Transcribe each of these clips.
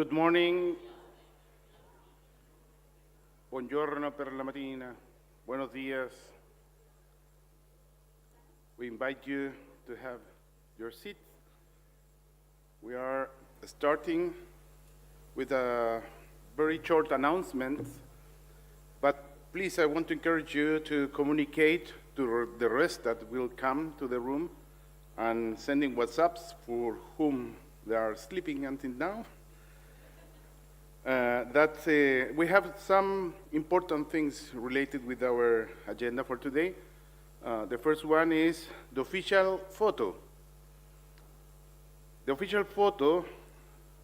Good morning. Buongiorno per la mattina. Buenos días. We invite you to have your seat. We are starting with a very short announcement, but please, I want to encourage you to communicate to the rest that will come to the room and sending WhatsApps for whom they are sleeping until now. We have some important things related with our agenda for today. The first one is the official photo. The official photo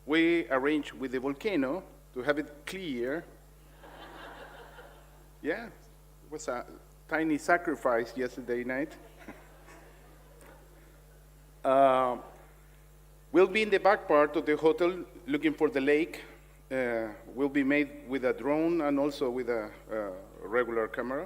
we arranged with the volcano to have it clear. Yeah, it was a tiny sacrifice yesterday night. We'll be in the back part of the hotel looking for the lake. Will be made with a drone and also with a regular camera.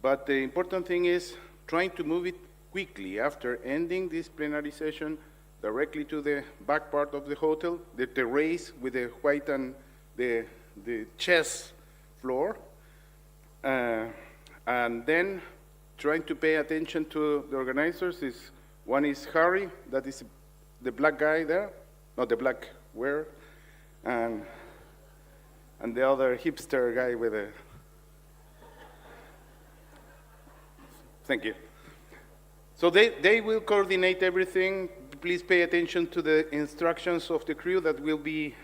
But the important thing is trying to move it quickly after ending this plenary session directly to the back part of the hotel, the terrace with the white and the chess floor. And then trying to pay attention to the organizers. One is Harry, that is the black guy there, not the black wearer. And the other hipster guy with a... Thank you. So they will coordinate everything. Please pay attention to the instructions of the crew that will be...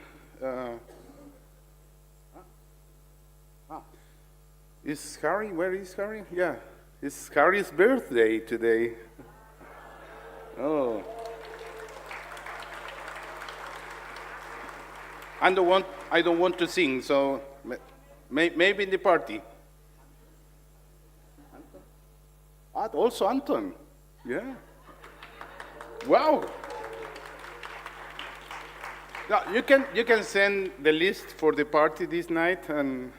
Is Harry, where is Harry? Yeah, it's Harry's birthday today. Oh. I don't want to sing, so maybe in the party. Also Anton, yeah. Wow. Now, you can send the list for the party this night, and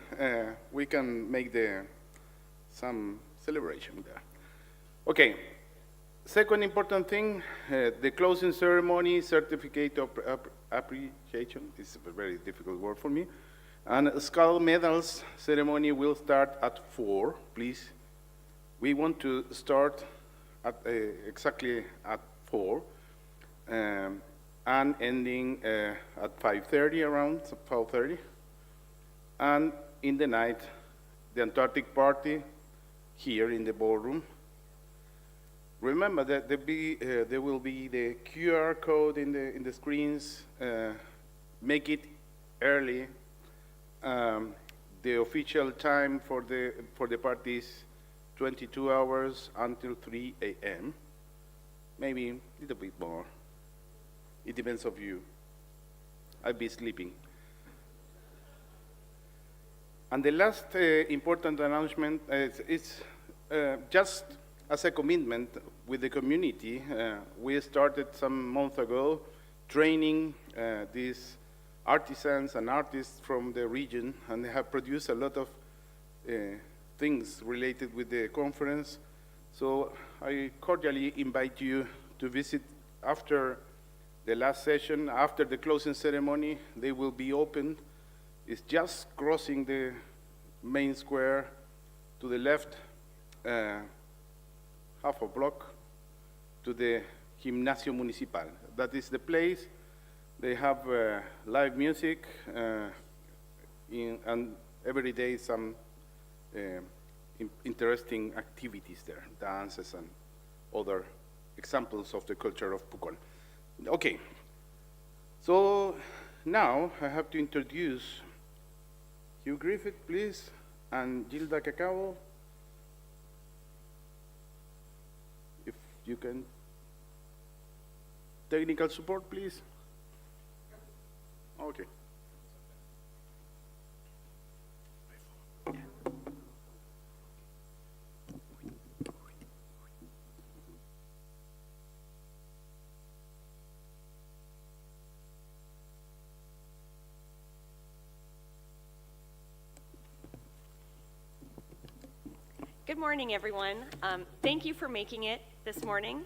we can make some celebration there. Okay. Second important thing, the closing ceremony, certificate of appreciation, this is a very difficult word for me, and skull medals ceremony will start at 4, please. We want to start at exactly at 4, and ending at 5:30, around 5:30. And in the night, the Antarctic party here in the ballroom. Remember that there will be the QR code in the screens. Make it early. The official time for the party is 22 hours until 3 a.m. Maybe a little bit more. It depends on you. I'll be sleeping. And the last important announcement is just as a commitment with the community. We started some months ago training these artisans and artists from the region, and they have produced a lot of things related with the conference. So I cordially invite you to visit after the last session, after the closing ceremony. They will be open. It's just crossing the main square to the left, half a block to the Gimnasio Municipal. That is the place. They have live music and every day some interesting activities there, dances and other examples of the culture of Pucón. Okay, so now I have to introduce Hugh Griffith, please, and Gilda Cacao. If you can, technical support, please. Okay. Good morning, everyone. Thank you for making it this morning.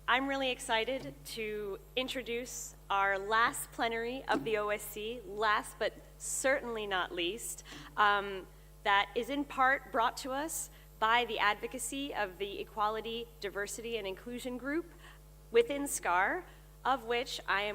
I'm really excited to introduce our last plenary of the OSC, last but certainly not least, that is in part brought to us by the advocacy of the Equality, Diversity, and Inclusion Group within SCAR, of which I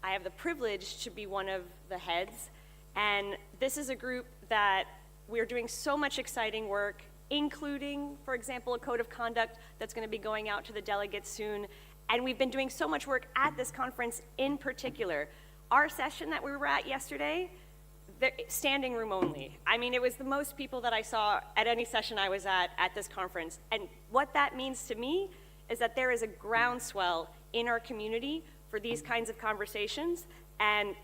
have the privilege to be one of the heads. And this is a group that we're doing so much exciting work, including, for example, a code of conduct that's going to be going out to the delegates soon. And we've been doing so much work at this conference in particular. Our session that we were at yesterday, standing room only. I mean, it was the most people that I saw at any session I was at this conference. And what that means to me is that there is a groundswell in our community for these kinds of conversations. And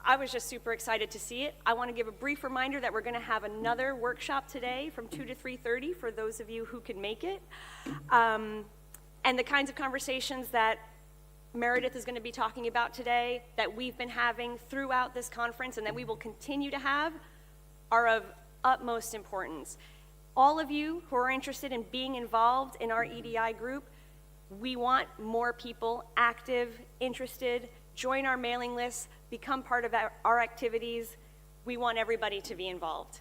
I was just super excited to see it. I want to give a brief reminder that we're going to have another workshop today from 2 to 3:30 for those of you who can make it. And the kinds of conversations that Meredith is going to be talking about today, that we've been having throughout this conference and that we will continue to have, are of utmost importance. All of you who are interested in being involved in our EDI group, we want more people active, interested, join our mailing lists, become part of our activities. We want everybody to be involved.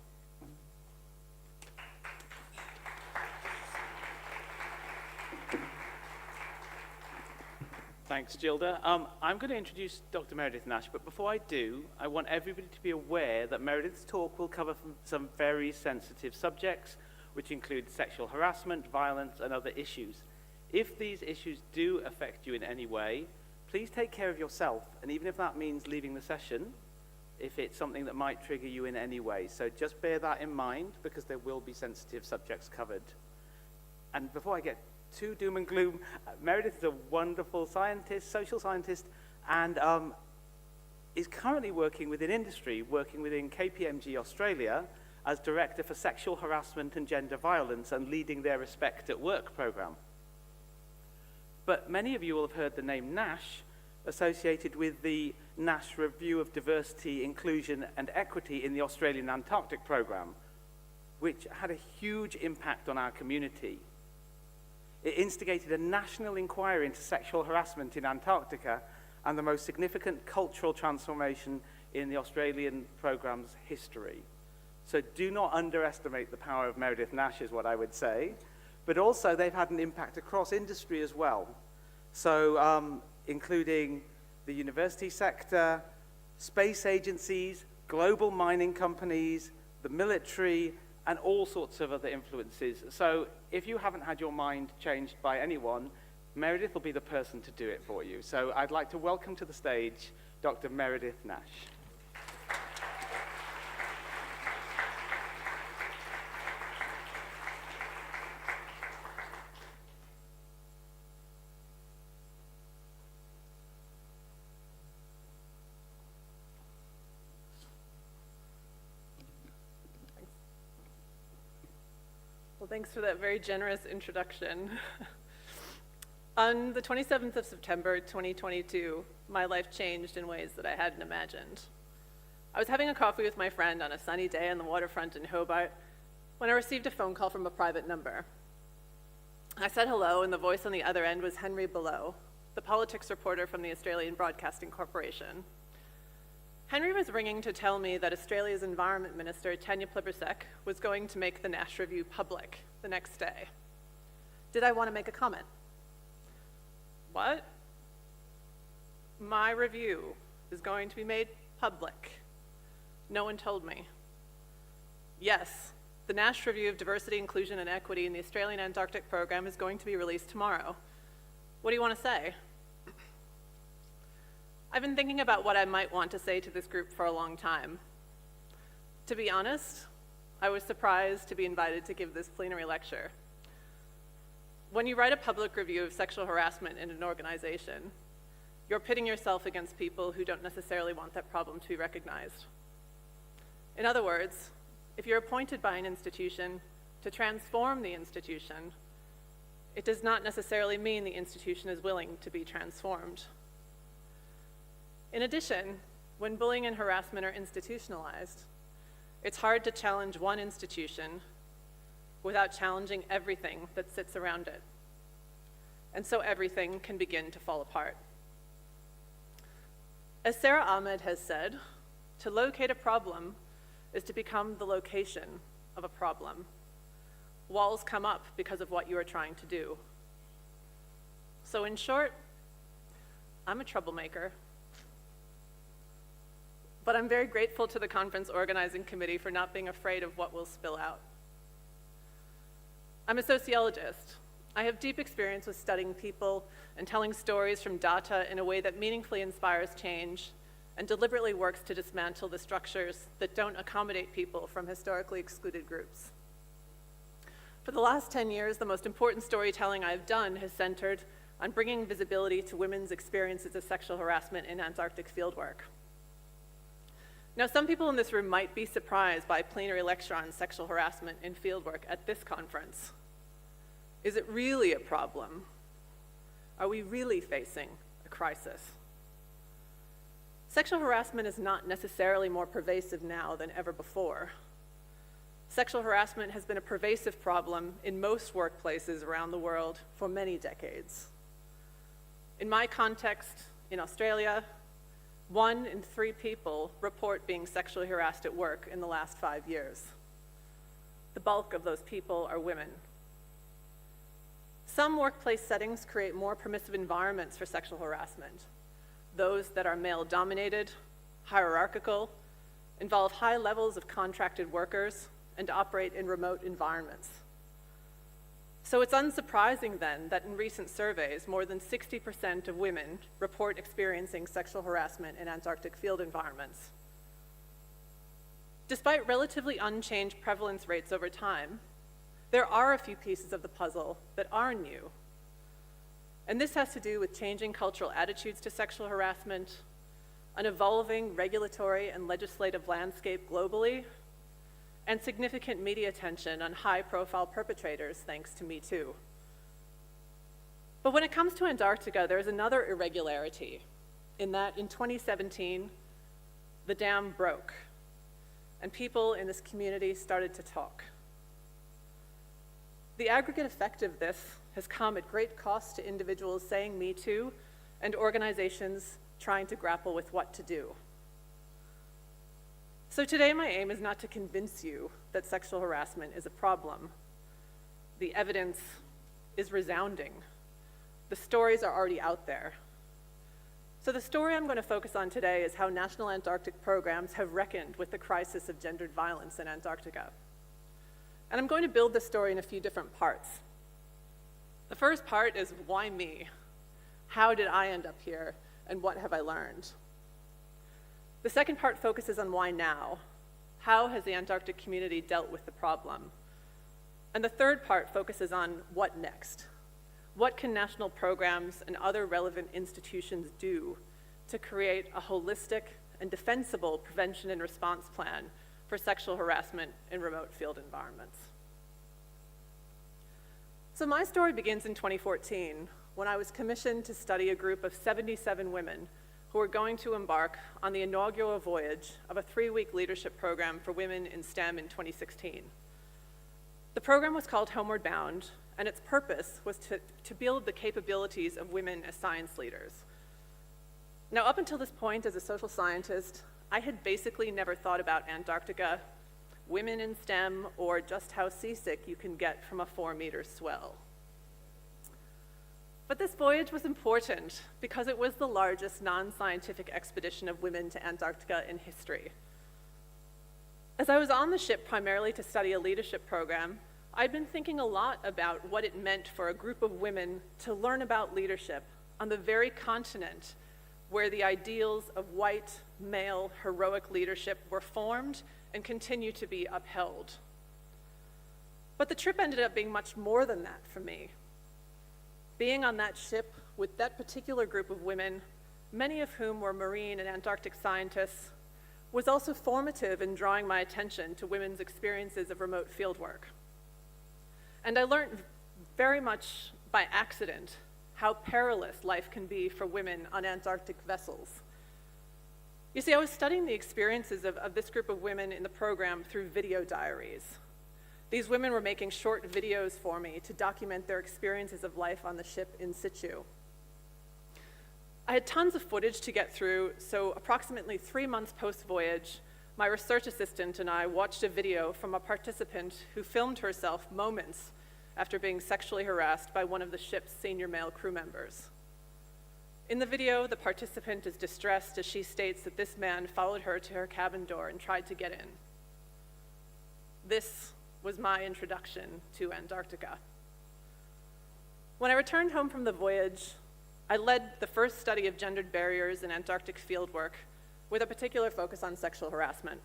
Thanks, Gilda. I'm going to introduce Dr. Meredith Nash, but before I do, I want everybody to be aware that Meredith's talk will cover some very sensitive subjects, which include sexual harassment, violence, and other issues. If these issues do affect you in any way, please take care of yourself, and even if that means leaving the session, if it's something that might trigger you in any way. So just bear that in mind, because there will be sensitive subjects covered. And before I get too doom and gloom, Meredith is a wonderful scientist, social scientist, and is currently working within industry, working within KPMG Australia as Director for Sexual Harassment and Gender Violence and leading their Respect at Work program. But many of you will have heard the name NASH associated with the NASH Review of Diversity, Inclusion and Equity in the Australian Antarctic program, which had a huge impact on our community. It instigated a national inquiry into sexual harassment in Antarctica and the most significant cultural transformation in the Australian program's history. So do not underestimate the power of Meredith Nash, is what I would say. But also, they've had an impact across industry as well. So, including the university sector, space agencies, global mining companies, the military, and all sorts of other influences. So, if you haven't had your mind changed by anyone, Meredith will be the person to do it for you. So, I'd like to welcome to the stage Dr. Meredith Nash. Well, thanks for that very generous introduction. On the 27th of September, 2022, my life changed in ways that I hadn't imagined. I was having a coffee with my friend on a sunny day on the waterfront in Hobart when I received a phone call from a private number. I said hello, and the voice on the other end was Henry Below, the politics reporter from the Australian Broadcasting Corporation. Henry was ringing to tell me that Australia's Environment Minister, Tanya Plibersek, was going to make the NASH review public the next day. Did I want to make a comment? What? My review is going to be made public. No one told me. Yes, the NASH Review of Diversity, Inclusion and Equity in the Australian Antarctic Program is going to be released tomorrow. What do you want to say? I've been thinking about what I might want to say to this group for a long time. To be honest, I was surprised to be invited to give this plenary lecture. When you write a public review of sexual harassment in an organization, you're pitting yourself against people who don't necessarily want that problem to be recognized. In other words, if you're appointed by an institution to transform the institution, it does not necessarily mean the institution is willing to be transformed. In addition, when bullying and harassment are institutionalized, it's hard to challenge one institution without challenging everything that sits around it. and so everything can begin to fall apart. As Sarah Ahmed has said, to locate a problem is to become the location of a problem. Walls come up because of what you are trying to do. So in short, I'm a troublemaker. But I'm very grateful to the conference organizing committee for not being afraid of what will spill out. I'm a sociologist. I have deep experience with studying people and telling stories from data in a way that meaningfully inspires change and deliberately works to dismantle the structures that don't accommodate people from historically excluded groups. For the last 10 years, the most important storytelling I've done has centered on bringing visibility to women's experiences of sexual harassment in Antarctic fieldwork. Now, some people in this room might be surprised by a plenary lecture on sexual harassment in fieldwork at this conference. Is it really a problem? Are we really facing a crisis? Sexual harassment is not necessarily more pervasive now than ever before. Sexual harassment has been a pervasive problem in most workplaces around the world for many decades. In my context, in Australia, 1 in 3 people report being sexually harassed at work in the last 5 years. The bulk of those people are women. Some workplace settings create more permissive environments for sexual harassment. Those that are male-dominated, hierarchical, involve high levels of contracted workers, and operate in remote environments. So it's unsurprising then that in recent surveys, more than 60% of women report experiencing sexual harassment in Antarctic field environments. Despite relatively unchanged prevalence rates over time, there are a few pieces of the puzzle that are new. And this has to do with changing cultural attitudes to sexual harassment, an evolving regulatory and legislative landscape globally, and significant media attention on high-profile perpetrators thanks to Me Too. But when it comes to Antarctica, there's another irregularity in that in 2017, the dam broke, and people in this community started to talk. The aggregate effect of this has come at great cost to individuals saying Me Too and organizations trying to grapple with what to do. So today my aim is not to convince you that sexual harassment is a problem. The evidence is resounding. The stories are already out there. So the story I'm going to focus on today is how national Antarctic programs have reckoned with the crisis of gendered violence in Antarctica. And I'm going to build this story in a few different parts. The first part is why me? How did I end up here, and what have I learned? The second part focuses on why now. How has the Antarctic community dealt with the problem? And the third part focuses on what next. What can national programs and other relevant institutions do to create a holistic and defensible prevention and response plan for sexual harassment in remote field environments? So my story begins in 2014 when I was commissioned to study a group of 77 women who were going to embark on the inaugural voyage of a 3-week leadership program for women in STEM in 2016. The program was called Homeward Bound, and its purpose was to build the capabilities of women as science leaders. Now, up until this point, as a social scientist, I had basically never thought about Antarctica, women in STEM, or just how seasick you can get from a 4-meter swell. But this voyage was important because it was the largest non-scientific expedition of women to Antarctica in history. As I was on the ship primarily to study a leadership program, I'd been thinking a lot about what it meant for a group of women to learn about leadership on the very continent where the ideals of white, male, heroic leadership were formed and continue to be upheld. But the trip ended up being much more than that for me. Being on that ship with that particular group of women, many of whom were marine and Antarctic scientists, was also formative in drawing my attention to women's experiences of remote fieldwork. And I learned very much by accident how perilous life can be for women on Antarctic vessels. You see, I was studying the experiences of this group of women in the program through video diaries. These women were making short videos for me to document their experiences of life on the ship in situ. I had tons of footage to get through, so approximately 3 months post-voyage, my research assistant and I watched a video from a participant who filmed herself moments after being sexually harassed by one of the ship's senior male crew members. In the video, the participant is distressed as she states that this man followed her to her cabin door and tried to get in. This was my introduction to Antarctica. When I returned home from the voyage, I led the first study of gendered barriers in Antarctic fieldwork with a particular focus on sexual harassment.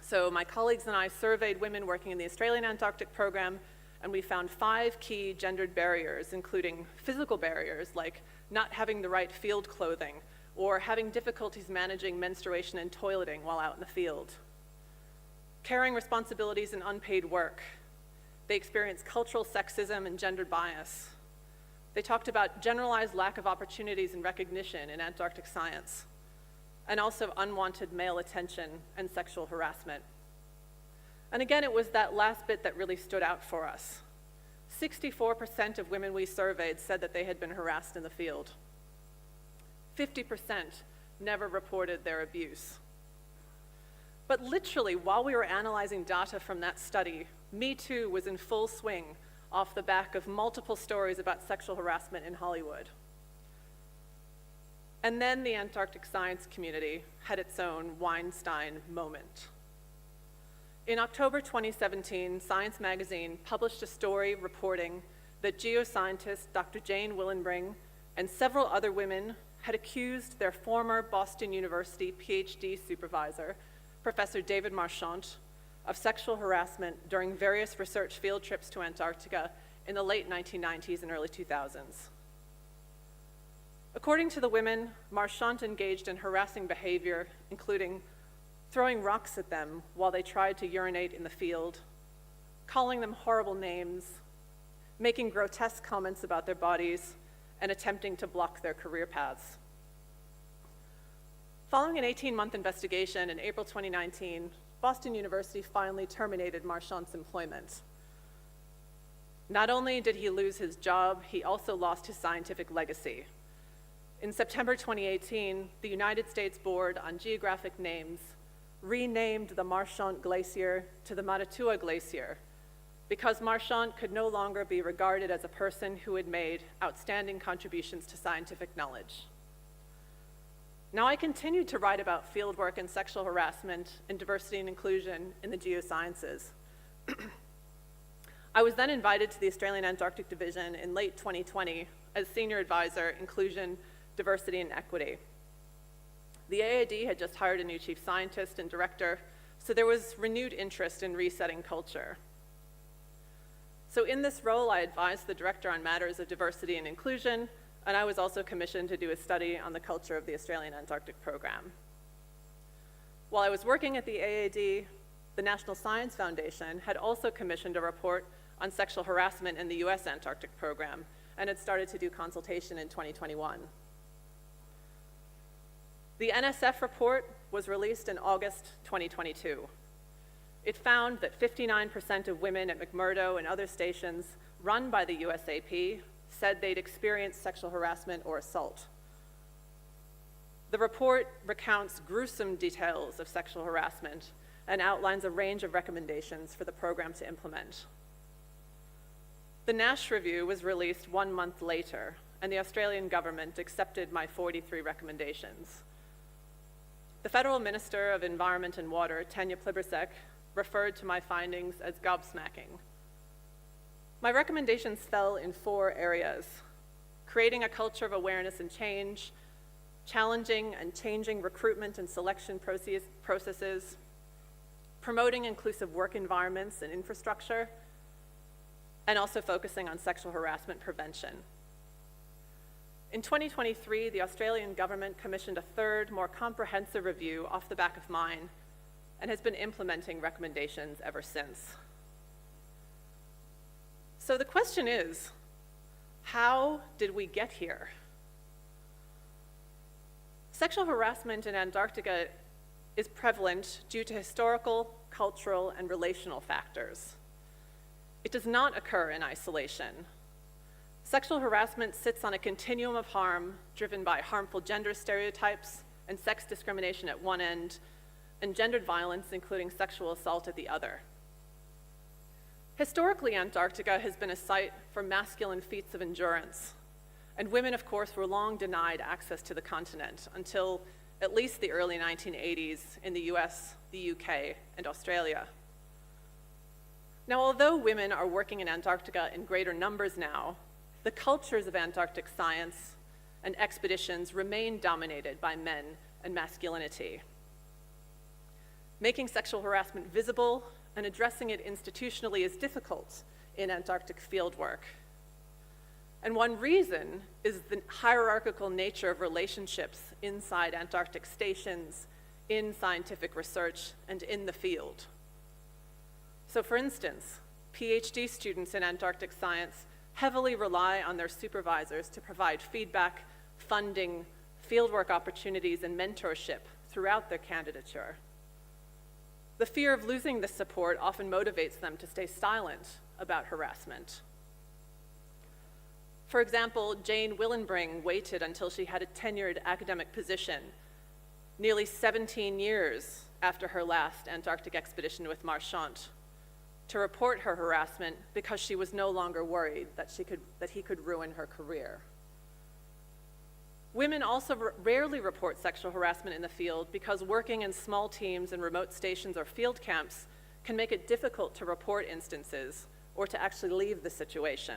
So my colleagues and I surveyed women working in the Australian Antarctic program, and we found 5 key gendered barriers, including physical barriers like not having the right field clothing or having difficulties managing menstruation and toileting while out in the field. Carrying responsibilities in unpaid work. They experienced cultural sexism and gendered bias. They talked about generalized lack of opportunities and recognition in Antarctic science, and also unwanted male attention and sexual harassment. And again, it was that last bit that really stood out for us. 64% of women we surveyed said that they had been harassed in the field. 50% never reported their abuse. But literally, while we were analyzing data from that study, Me Too was in full swing off the back of multiple stories about sexual harassment in Hollywood. And then the Antarctic science community had its own Weinstein moment. In October 2017, Science magazine published a story reporting that geoscientist Dr. Jane Willenbring and several other women had accused their former Boston University PhD supervisor, Professor David Marchant, of sexual harassment during various research field trips to Antarctica in the late 1990s and early 2000s. According to the women, Marchant engaged in harassing behavior, including throwing rocks at them while they tried to urinate in the field, calling them horrible names, making grotesque comments about their bodies, and attempting to block their career paths. Following an 18-month investigation in April 2019, Boston University finally terminated Marchant's employment. Not only did he lose his job, he also lost his scientific legacy. In September 2018, the United States Board on Geographic Names renamed the Marchant Glacier to the Matatua Glacier because Marchant could no longer be regarded as a person who had made outstanding contributions to scientific knowledge. Now, I continued to write about fieldwork and sexual harassment and diversity and inclusion in the geosciences. I was then invited to the Australian Antarctic Division in late 2020 as Senior Advisor, Inclusion, Diversity and Equity. The AAD had just hired a new chief scientist and director, so there was renewed interest in resetting culture. So in this role, I advised the director on matters of diversity and inclusion, and I was also commissioned to do a study on the culture of the Australian Antarctic program. While I was working at the AAD, the National Science Foundation had also commissioned a report on sexual harassment in the US Antarctic program, and had started to do consultation in 2021. The NSF report was released in August 2022. It found that 59% of women at McMurdo and other stations run by the USAP said they'd experienced sexual harassment or assault. The report recounts gruesome details of sexual harassment and outlines a range of recommendations for the program to implement. The NASH review was released 1 month later, and the Australian government accepted my 43 recommendations. The Federal Minister of Environment and Water, Tanya Plibersek, referred to my findings as gobsmacking. My recommendations fell in 4 areas: creating a culture of awareness and change, challenging and changing recruitment and selection processes, promoting inclusive work environments and infrastructure, and also focusing on sexual harassment prevention. In 2023, the Australian government commissioned a third, more comprehensive review off the back of mine, and has been implementing recommendations ever since. So the question is, how did we get here? Sexual harassment in Antarctica is prevalent due to historical, cultural, and relational factors. It does not occur in isolation. Sexual harassment sits on a continuum of harm driven by harmful gender stereotypes and sex discrimination at one end, and gendered violence, including sexual assault, at the other. Historically, Antarctica has been a site for masculine feats of endurance, and women, of course, were long denied access to the continent until at least the early 1980s in the US, the UK, and Australia. Now, although women are working in Antarctica in greater numbers now, the cultures of Antarctic science and expeditions remain dominated by men and masculinity. Making sexual harassment visible and addressing it institutionally is difficult in Antarctic fieldwork. And one reason is the hierarchical nature of relationships inside Antarctic stations, in scientific research, and in the field. So for instance, PhD students in Antarctic science heavily rely on their supervisors to provide feedback, funding, fieldwork opportunities, and mentorship throughout their candidature. The fear of losing this support often motivates them to stay silent about harassment. For example, Jane Willenbring waited until she had a tenured academic position, nearly 17 years after her last Antarctic expedition with Marchant, to report her harassment because she was no longer worried that he could ruin her career. Women also rarely report sexual harassment in the field because working in small teams in remote stations or field camps can make it difficult to report instances or to actually leave the situation.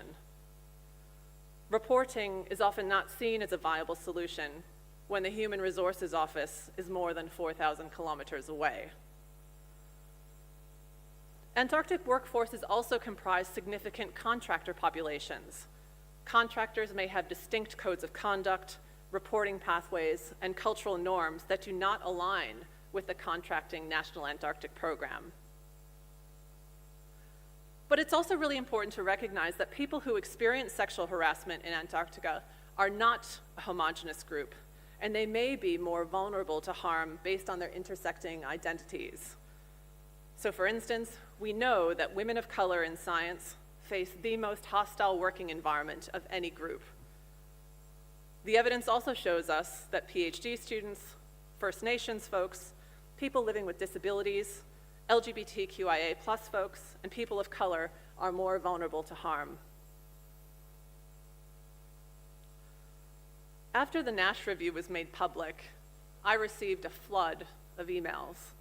Reporting is often not seen as a viable solution when the Human Resources Office is more than 4,000 kilometers away. Antarctic workforces also comprise significant contractor populations. Contractors may have distinct codes of conduct, reporting pathways, and cultural norms that do not align with the contracting National Antarctic Program. But it's also really important to recognize that people who experience sexual harassment in Antarctica are not a homogeneous group, and they may be more vulnerable to harm based on their intersecting identities. So for instance, we know that women of color in science face the most hostile working environment of any group. The evidence also shows us that PhD students, First Nations folks, people living with disabilities, LGBTQIA+ folks, and people of color are more vulnerable to harm. After the Nash Review was made public, I received a flood of emails.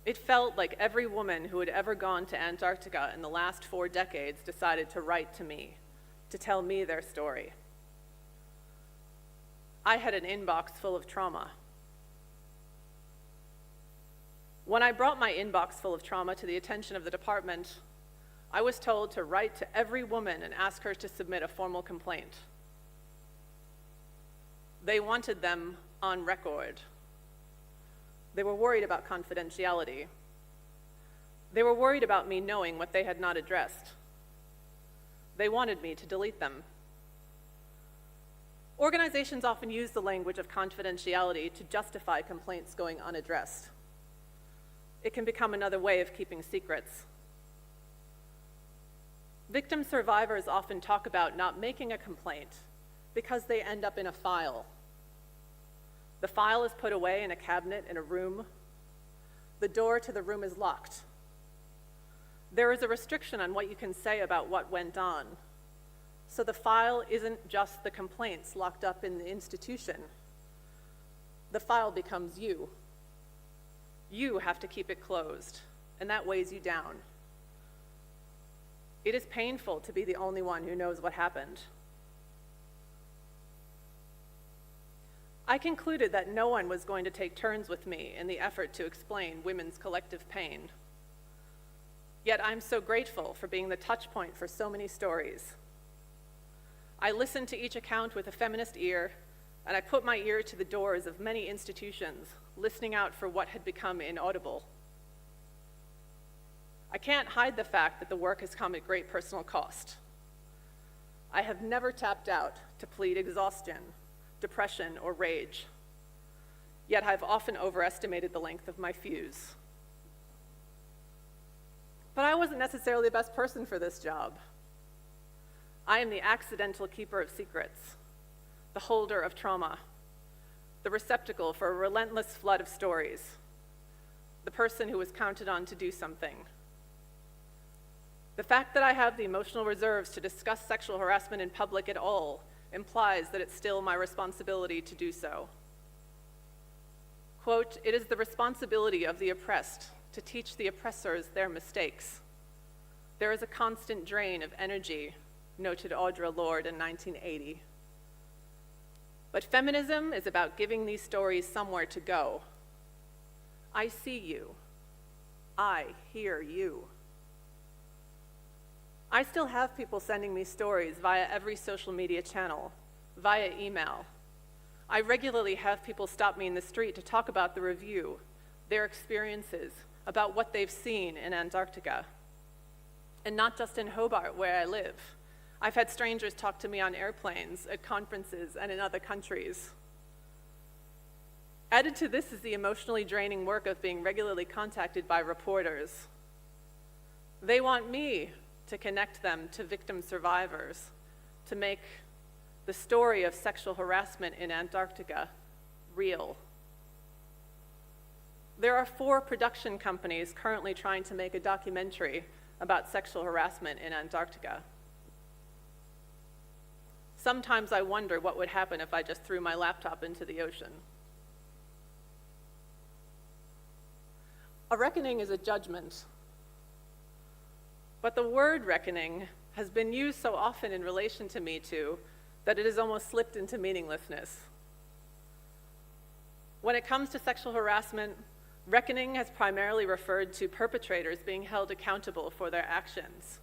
It felt like every woman who had ever gone to Antarctica in the last 4 decades decided to write to me, to tell me their story. I had an inbox full of trauma. When I brought my inbox full of trauma to the attention of the department, I was told to write to every woman and ask her to submit a formal complaint. They wanted them on record. They were worried about confidentiality. They were worried about me knowing what they had not addressed. They wanted me to delete them. Organizations often use the language of confidentiality to justify complaints going unaddressed. It can become another way of keeping secrets. Victim survivors often talk about not making a complaint because they end up in a file. The file is put away in a cabinet in a room. The door to the room is locked. There is a restriction on what you can say about what went on. So the file isn't just the complaints locked up in the institution. The file becomes you. You have to keep it closed, and that weighs you down. It is painful to be the only one who knows what happened. I concluded that no one was going to take turns with me in the effort to explain women's collective pain. Yet I'm so grateful for being the touch point for so many stories. I listened to each account with a feminist ear, and I put my ear to the doors of many institutions, listening out for what had become inaudible. I can't hide the fact that the work has come at great personal cost. I have never tapped out to plead exhaustion, depression, or rage, yet I've often overestimated the length of my fuse. But I wasn't necessarily the best person for this job. I am the accidental keeper of secrets, the holder of trauma, the receptacle for a relentless flood of stories, the person who was counted on to do something. The fact that I have the emotional reserves to discuss sexual harassment in public at all implies that it's still my responsibility to do so. Quote, "It is the responsibility of the oppressed to teach the oppressors their mistakes. There is a constant drain of energy," noted Audre Lorde in 1980. But feminism is about giving these stories somewhere to go. I see you. I hear you. I still have people sending me stories via every social media channel, via email. I regularly have people stop me in the street to talk about the review, their experiences, about what they've seen in Antarctica. And not just in Hobart, where I live. I've had strangers talk to me on airplanes, at conferences, and in other countries. Added to this is the emotionally draining work of being regularly contacted by reporters. They want me to connect them to victim survivors, to make the story of sexual harassment in Antarctica real. There are 4 production companies currently trying to make a documentary about sexual harassment in Antarctica. Sometimes I wonder what would happen if I just threw my laptop into the ocean. A reckoning is a judgment. But the word reckoning has been used so often in relation to Me Too that it has almost slipped into meaninglessness. When it comes to sexual harassment, reckoning has primarily referred to perpetrators being held accountable for their actions.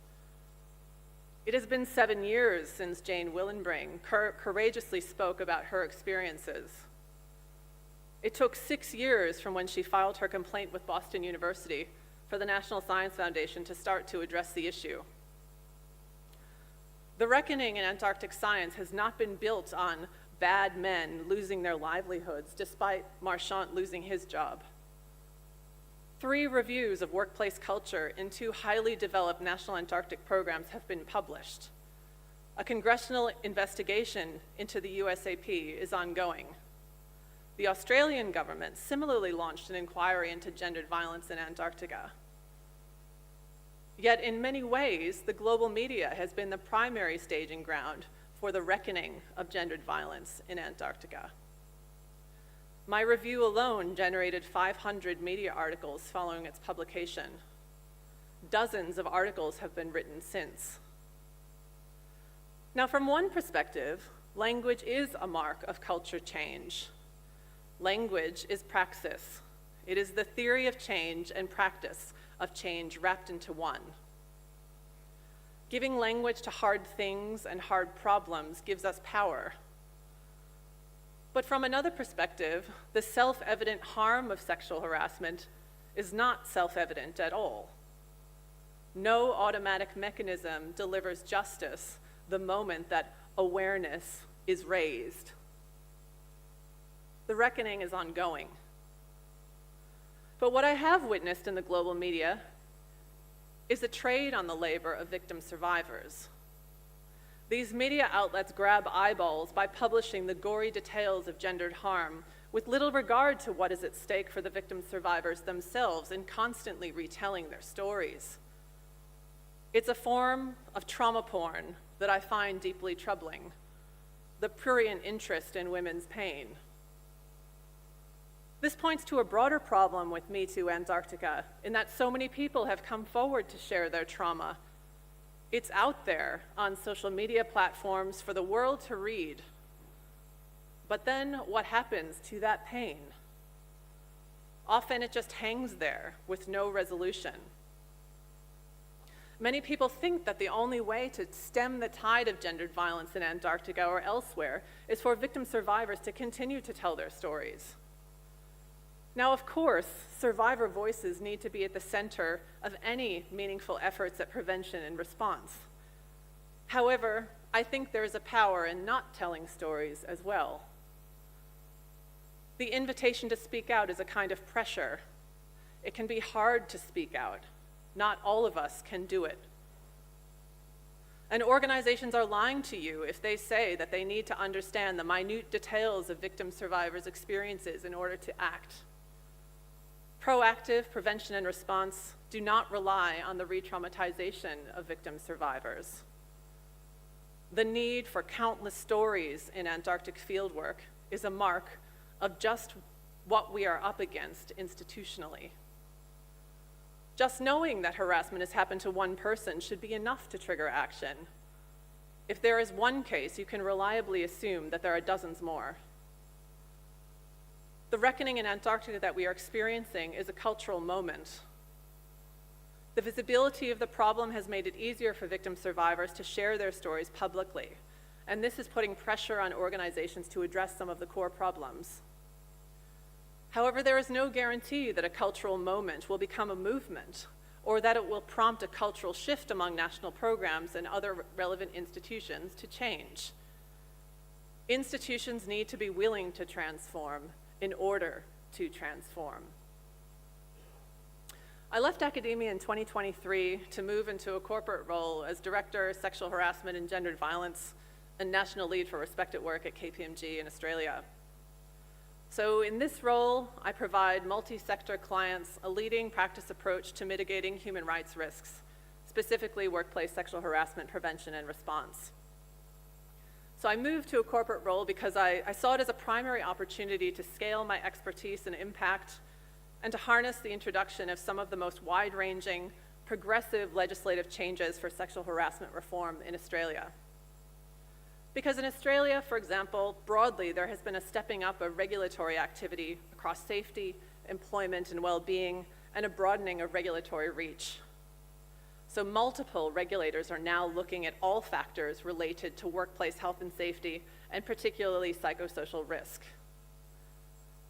It has been 7 years since Jane Willenbring courageously spoke about her experiences. It took 6 years from when she filed her complaint with Boston University for the National Science Foundation to start to address the issue. The reckoning in Antarctic science has not been built on bad men losing their livelihoods, despite Marchant losing his job. 3 reviews of workplace culture in 2 highly developed national Antarctic programs have been published. A congressional investigation into the USAP is ongoing. The Australian government similarly launched an inquiry into gendered violence in Antarctica. Yet in many ways, the global media has been the primary staging ground for the reckoning of gendered violence in Antarctica. My review alone generated 500 media articles following its publication. Dozens of articles have been written since. Now, from one perspective, language is a mark of culture change. Language is praxis. It is the theory of change and practice of change wrapped into one. Giving language to hard things and hard problems gives us power. But from another perspective, the self-evident harm of sexual harassment is not self-evident at all. No automatic mechanism delivers justice the moment that awareness is raised. The reckoning is ongoing. But what I have witnessed in the global media is a trade on the labor of victim survivors. These media outlets grab eyeballs by publishing the gory details of gendered harm with little regard to what is at stake for the victim survivors themselves and constantly retelling their stories. It's a form of trauma porn that I find deeply troubling, the prurient interest in women's pain. This points to a broader problem with Me Too Antarctica, in that so many people have come forward to share their trauma. It's out there on social media platforms for the world to read. But then what happens to that pain? Often it just hangs there with no resolution. Many people think that the only way to stem the tide of gendered violence in Antarctica or elsewhere is for victim survivors to continue to tell their stories. Now, of course, survivor voices need to be at the center of any meaningful efforts at prevention and response. However, I think there is a power in not telling stories as well. The invitation to speak out is a kind of pressure. It can be hard to speak out. Not all of us can do it. And organizations are lying to you if they say that they need to understand the minute details of victim survivors' experiences in order to act. Proactive prevention and response do not rely on the re-traumatization of victim survivors. The need for countless stories in Antarctic fieldwork is a mark of just what we are up against institutionally. Just knowing that harassment has happened to one person should be enough to trigger action. If there is one case, you can reliably assume that there are dozens more. The reckoning in Antarctica that we are experiencing is a cultural moment. The visibility of the problem has made it easier for victim survivors to share their stories publicly, and this is putting pressure on organizations to address some of the core problems. However, there is no guarantee that a cultural moment will become a movement or that it will prompt a cultural shift among national programs and other relevant institutions to change. Institutions need to be willing to transform in order to transform. I left academia in 2023 to move into a corporate role as Director, Sexual Harassment and Gendered Violence and National Lead for Respect at Work at KPMG in Australia. So in this role, I provide multi-sector clients a leading practice approach to mitigating human rights risks, specifically workplace sexual harassment prevention and response. So I moved to a corporate role because I saw it as a primary opportunity to scale my expertise and impact and to harness the introduction of some of the most wide-ranging, progressive legislative changes for sexual harassment reform in Australia. Because in Australia, for example, broadly, there has been a stepping up of regulatory activity across safety, employment, and well-being, and a broadening of regulatory reach. So multiple regulators are now looking at all factors related to workplace health and safety, and particularly psychosocial risk.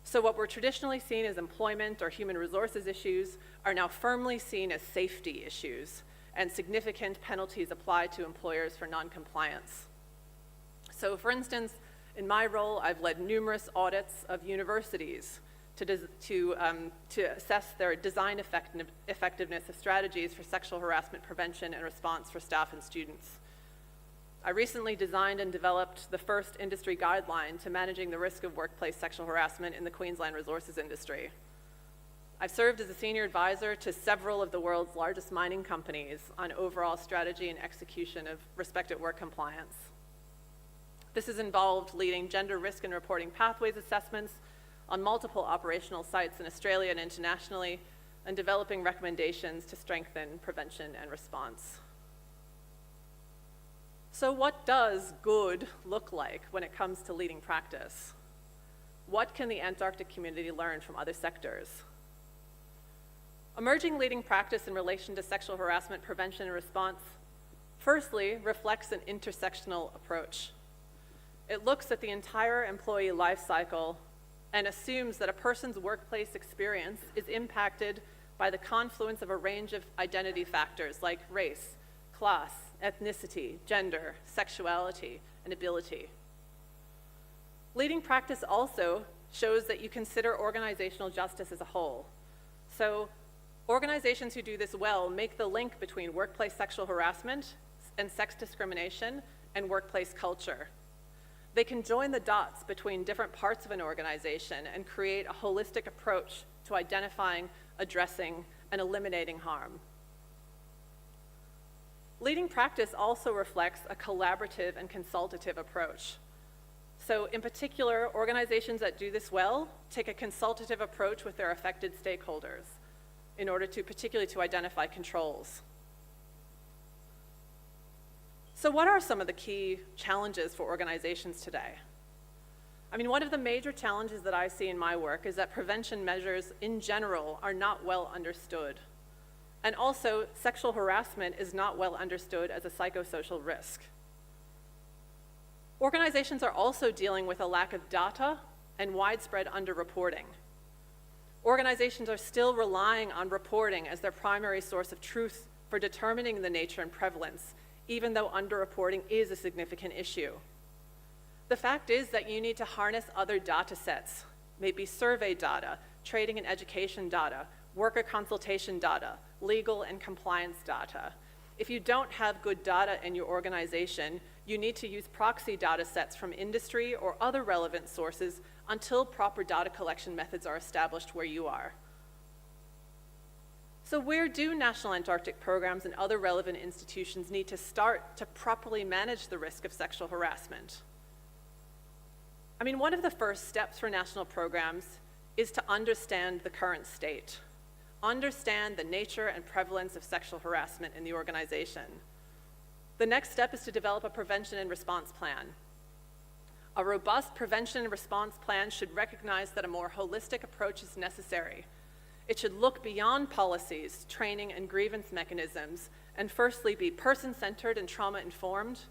So what were traditionally seen as employment or human resources issues are now firmly seen as safety issues, and significant penalties applied to employers for non-compliance. So for instance, in my role, I've led numerous audits of universities to assess their design effectiveness of strategies for sexual harassment prevention and response for staff and students. I recently designed and developed the first industry guideline to managing the risk of workplace sexual harassment in the Queensland resources industry. I've served as a senior advisor to several of the world's largest mining companies on overall strategy and execution of Respect at Work compliance. This has involved leading gender risk and reporting pathways assessments on multiple operational sites in Australia and internationally, and developing recommendations to strengthen prevention and response. So what does good look like when it comes to leading practice? What can the Antarctic community learn from other sectors? Emerging leading practice in relation to sexual harassment prevention and response, firstly, reflects an intersectional approach. It looks at the entire employee life cycle and assumes that a person's workplace experience is impacted by the confluence of a range of identity factors like race, class, ethnicity, gender, sexuality, and ability. Leading practice also shows that you consider organizational justice as a whole. So organizations who do this well make the link between workplace sexual harassment and sex discrimination and workplace culture. They can join the dots between different parts of an organization and create a holistic approach to identifying, addressing, and eliminating harm. Leading practice also reflects a collaborative and consultative approach. So in particular, organizations that do this well take a consultative approach with their affected stakeholders in order to particularly to identify controls. So what are some of the key challenges for organizations today? I mean, one of the major challenges that I see in my work is that prevention measures in general are not well understood. And also, sexual harassment is not well understood as a psychosocial risk. Organizations are also dealing with a lack of data and widespread underreporting. Organizations are still relying on reporting as their primary source of truth for determining the nature and prevalence, even though underreporting is a significant issue. The fact is that you need to harness other data sets, maybe survey data, training and education data, worker consultation data, legal, and compliance data. If you don't have good data in your organization, you need to use proxy data sets from industry or other relevant sources until proper data collection methods are established where you are. So where do national Antarctic programs and other relevant institutions need to start to properly manage the risk of sexual harassment? I mean, one of the first steps for national programs is to understand the current state, understand the nature and prevalence of sexual harassment in the organization. The next step is to develop a prevention and response plan. A robust prevention and response plan should recognize that a more holistic approach is necessary. It should look beyond policies, training, and grievance mechanisms, and firstly be person-centered and trauma-informed,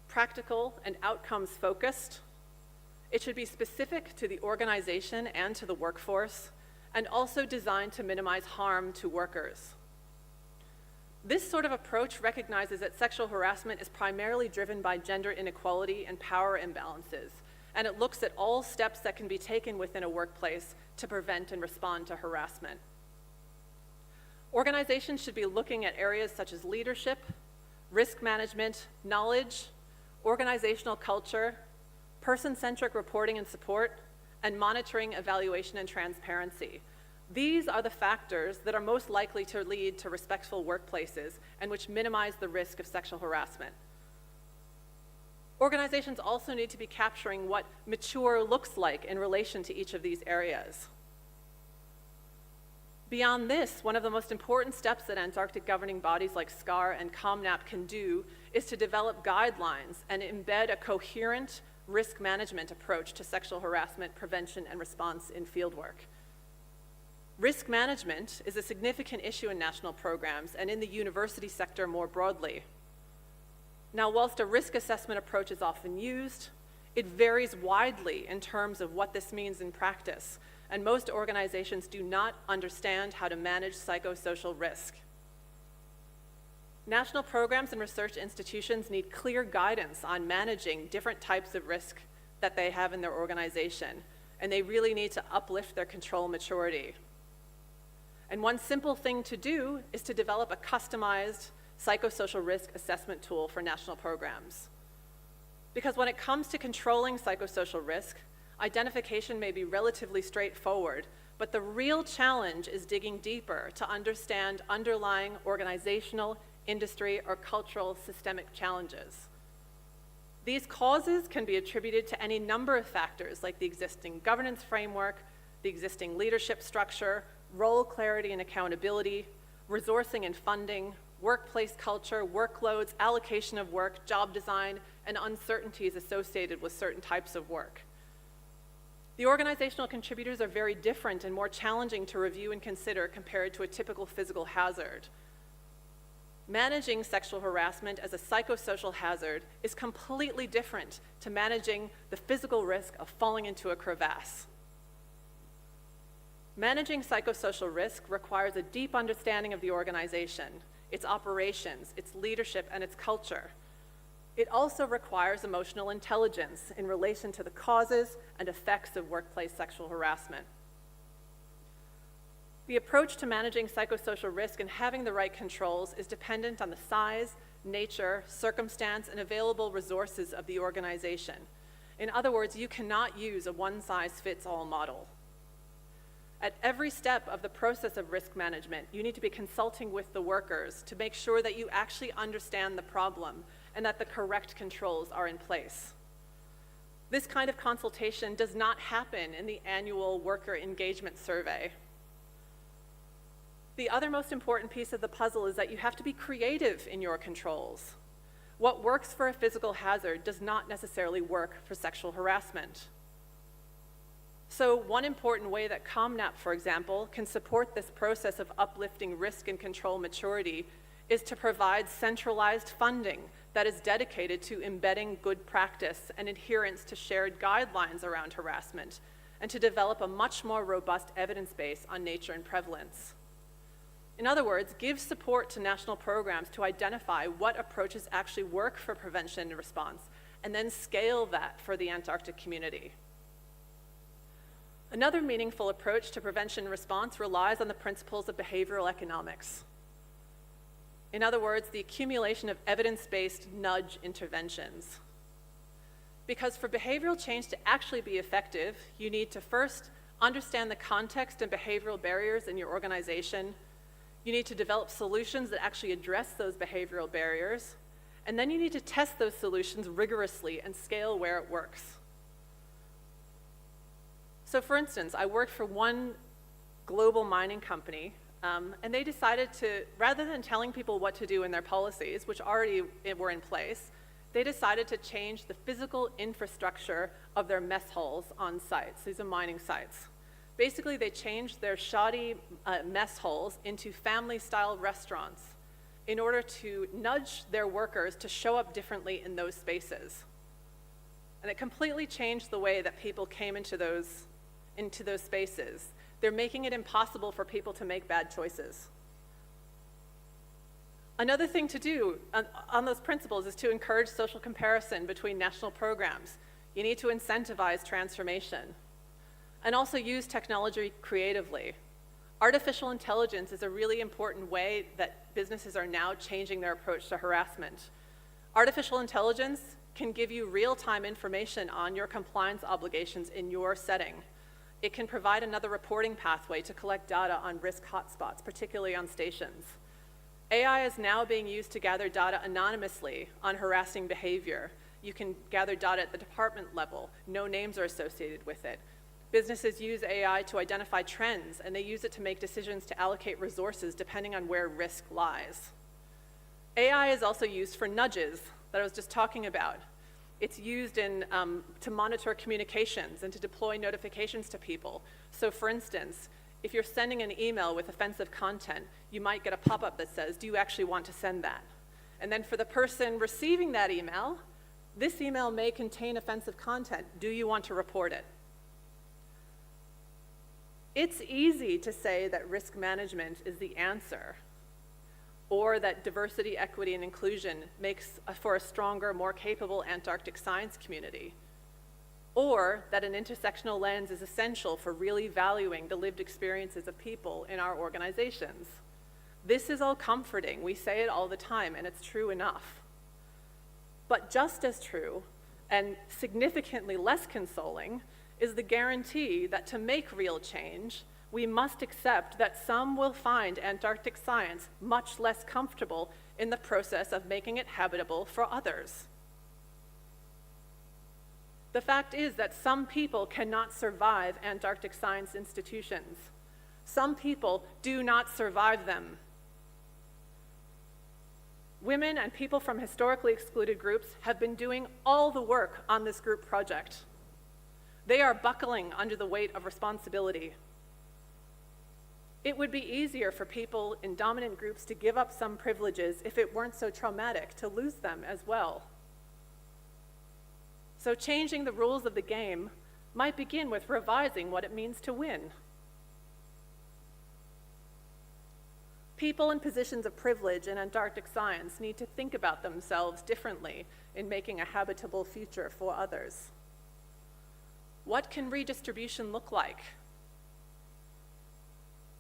practical and outcomes-focused. It should be specific to the organization and to the workforce, and also designed to minimize harm to workers. This sort of approach recognizes that sexual harassment is primarily driven by gender inequality and power imbalances, and it looks at all steps that can be taken within a workplace to prevent and respond to harassment. Organizations should be looking at areas such as leadership, risk management, knowledge, organizational culture, person-centric reporting and support, and monitoring, evaluation, and transparency. These are the factors that are most likely to lead to respectful workplaces and which minimize the risk of sexual harassment. Organizations also need to be capturing what mature looks like in relation to each of these areas. Beyond this, one of the most important steps that Antarctic governing bodies like SCAR and COMNAP can do is to develop guidelines and embed a coherent risk management approach to sexual harassment prevention and response in fieldwork. Risk management is a significant issue in national programs and in the university sector more broadly. Now, whilst a risk assessment approach is often used, it varies widely in terms of what this means in practice, and most organizations do not understand how to manage psychosocial risk. National programs and research institutions need clear guidance on managing different types of risk that they have in their organization, and they really need to uplift their control maturity. And one simple thing to do is to develop a customized psychosocial risk assessment tool for national programs. Because when it comes to controlling psychosocial risk, identification may be relatively straightforward, but the real challenge is digging deeper to understand underlying organizational, industry, or cultural systemic challenges. These causes can be attributed to any number of factors like the existing governance framework, the existing leadership structure, role clarity and accountability, resourcing and funding, workplace culture, workloads, allocation of work, job design, and uncertainties associated with certain types of work. The organizational contributors are very different and more challenging to review and consider compared to a typical physical hazard. Managing sexual harassment as a psychosocial hazard is completely different to managing the physical risk of falling into a crevasse. Managing psychosocial risk requires a deep understanding of the organization, its operations, its leadership, and its culture. It also requires emotional intelligence in relation to the causes and effects of workplace sexual harassment. The approach to managing psychosocial risk and having the right controls is dependent on the size, nature, circumstance, and available resources of the organization. In other words, you cannot use a one-size-fits-all model. At every step of the process of risk management, you need to be consulting with the workers to make sure that you actually understand the problem and that the correct controls are in place. This kind of consultation does not happen in the annual worker engagement survey. The other most important piece of the puzzle is that you have to be creative in your controls. What works for a physical hazard does not necessarily work for sexual harassment. So one important way that COMNAP, for example, can support this process of uplifting risk and control maturity is to provide centralized funding that is dedicated to embedding good practice and adherence to shared guidelines around harassment, and to develop a much more robust evidence base on nature and prevalence. In other words, give support to national programs to identify what approaches actually work for prevention and response, and then scale that for the Antarctic community. Another meaningful approach to prevention and response relies on the principles of behavioral economics. In other words, the accumulation of evidence-based nudge interventions. Because for behavioral change to actually be effective, you need to first understand the context and behavioral barriers in your organization. You need to develop solutions that actually address those behavioral barriers. And then you need to test those solutions rigorously and scale where it works. So for instance, I worked for one global mining company, and they decided to, rather than telling people what to do in their policies, which already were in place, they decided to change the physical infrastructure of their mess halls on sites. These are mining sites. Basically, they changed their shoddy mess halls into family-style restaurants in order to nudge their workers to show up differently in those spaces. And it completely changed the way that people came into those spaces. They're making it impossible for people to make bad choices. Another thing to do on those principles is to encourage social comparison between national programs. You need to incentivize transformation. And also use technology creatively. Artificial intelligence is a really important way that businesses are now changing their approach to harassment. Artificial intelligence can give you real-time information on your compliance obligations in your setting. It can provide another reporting pathway to collect data on risk hotspots, particularly on stations. AI is now being used to gather data anonymously on harassing behavior. You can gather data at the department level. No names are associated with it. Businesses use AI to identify trends, and they use it to make decisions to allocate resources depending on where risk lies. AI is also used for nudges that I was just talking about. It's used to monitor communications and to deploy notifications to people. So for instance, if you're sending an email with offensive content, you might get a pop-up that says, do you actually want to send that? And then for the person receiving that email, this email may contain offensive content. Do you want to report it? It's easy to say that risk management is the answer, or that diversity, equity, and inclusion makes for a stronger, more capable Antarctic science community, or that an intersectional lens is essential for really valuing the lived experiences of people in our organizations. This is all comforting. We say it all the time, and it's true enough. But just as true, and significantly less consoling, is the guarantee that to make real change, we must accept that some will find Antarctic science much less comfortable in the process of making it habitable for others. The fact is that some people cannot survive Antarctic science institutions. Some people do not survive them. Women and people from historically excluded groups have been doing all the work on this group project. They are buckling under the weight of responsibility. It would be easier for people in dominant groups to give up some privileges if it weren't so traumatic to lose them as well. So changing the rules of the game might begin with revising what it means to win. People in positions of privilege in Antarctic science need to think about themselves differently in making a habitable future for others. What can redistribution look like?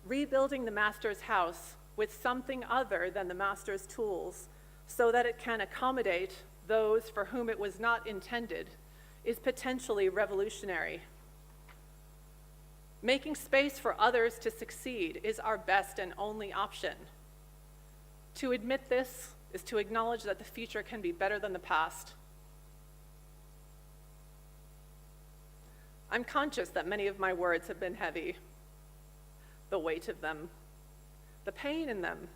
Rebuilding the master's house with something other than the master's tools so that it can accommodate those for whom it was not intended is potentially revolutionary. Making space for others to succeed is our best and only option. To admit this is to acknowledge that the future can be better than the past. I'm conscious that many of my words have been heavy. The weight of them, the pain in them.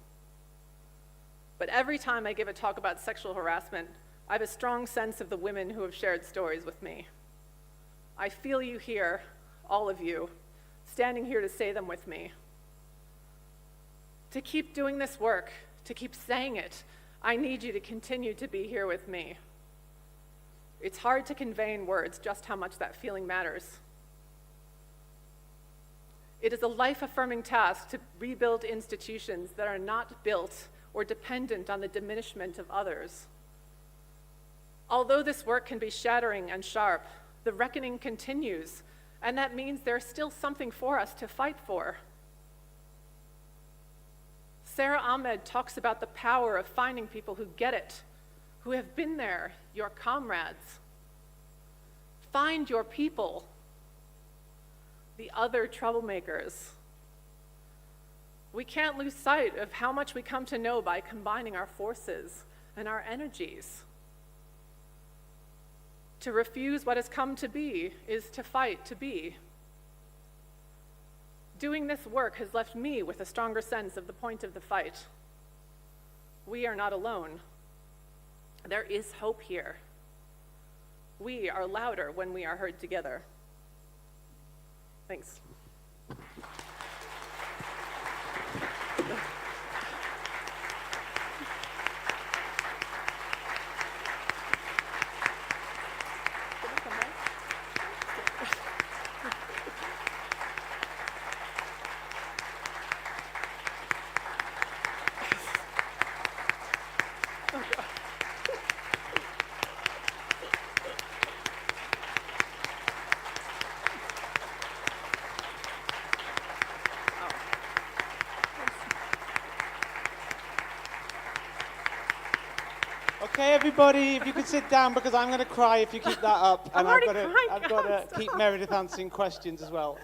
But every time I give a talk about sexual harassment, I have a strong sense of the women who have shared stories with me. I feel you here, all of you, standing here to say them with me. To keep doing this work, to keep saying it, I need you to continue to be here with me. It's hard to convey in words just how much that feeling matters. It is a life-affirming task to rebuild institutions that are not built or dependent on the diminishment of others. Although this work can be shattering and sharp, the reckoning continues, and that means there's still something for us to fight for. Sarah Ahmed talks about the power of finding people who get it, who have been there, your comrades. Find your people, the other troublemakers. We can't lose sight of how much we come to know by combining our forces and our energies. To refuse what has come to be is to fight to be. Doing this work has left me with a stronger sense of the point of the fight. We are not alone. There is hope here. We are louder when we are heard together. Thanks. Okay, everybody, if you could sit down, because I'm going to cry if you keep that up. And I've got to keep Meredith answering questions as well.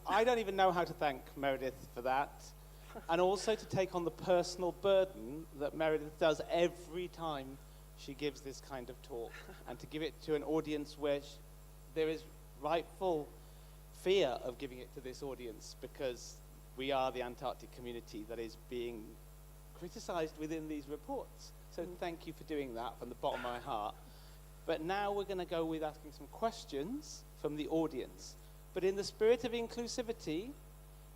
I don't even know how to thank Meredith for that. And also to take on the personal burden that Meredith does every time she gives this kind of talk. And to give it to an audience where there is rightful fear of giving it to this audience, because we are the Antarctic community that is being criticized within these reports. So thank you for doing that from the bottom of my heart. But now we're going to go with asking some questions from the audience. But in the spirit of inclusivity,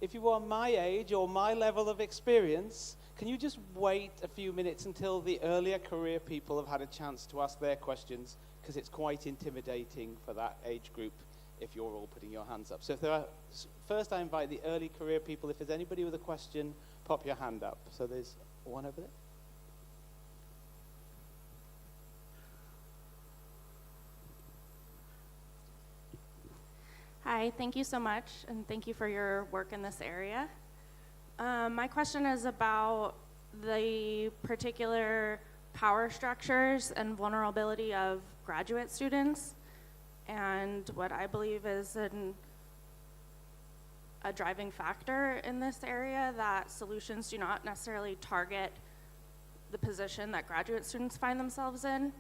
if you are my age or my level of experience, can you just wait a few minutes until the earlier career people have had a chance to ask their questions? Because it's quite intimidating for that age group if you're all putting your hands up. So if there are, first I invite the early career people. If there's anybody with a question, pop your hand up. So there's one over there. Hi, thank you so much, and thank you for your work in this area. My question is about the particular power structures and vulnerability of graduate students, and what I believe is a driving factor in this area, that solutions do not necessarily target the position that graduate students find themselves in.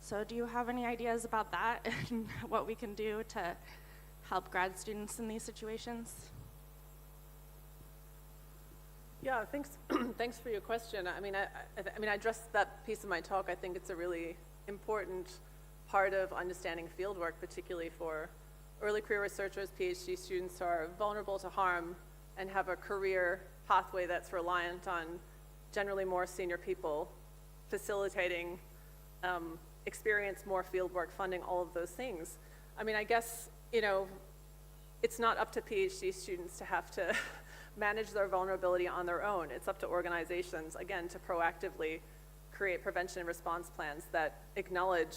So do you have any ideas about that and what we can do to help grad students in these situations? Yeah, thanks. Thanks for your question. I mean, I addressed that piece of my talk. I think it's a really important part of understanding fieldwork, particularly for early career researchers, PhD students who are vulnerable to harm and have a career pathway that's reliant on generally more senior people facilitating experience, more fieldwork, funding, all of those things. I mean, I guess, you know, it's not up to PhD students to have to manage their vulnerability on their own. It's up to organizations, again, to proactively create prevention and response plans that acknowledge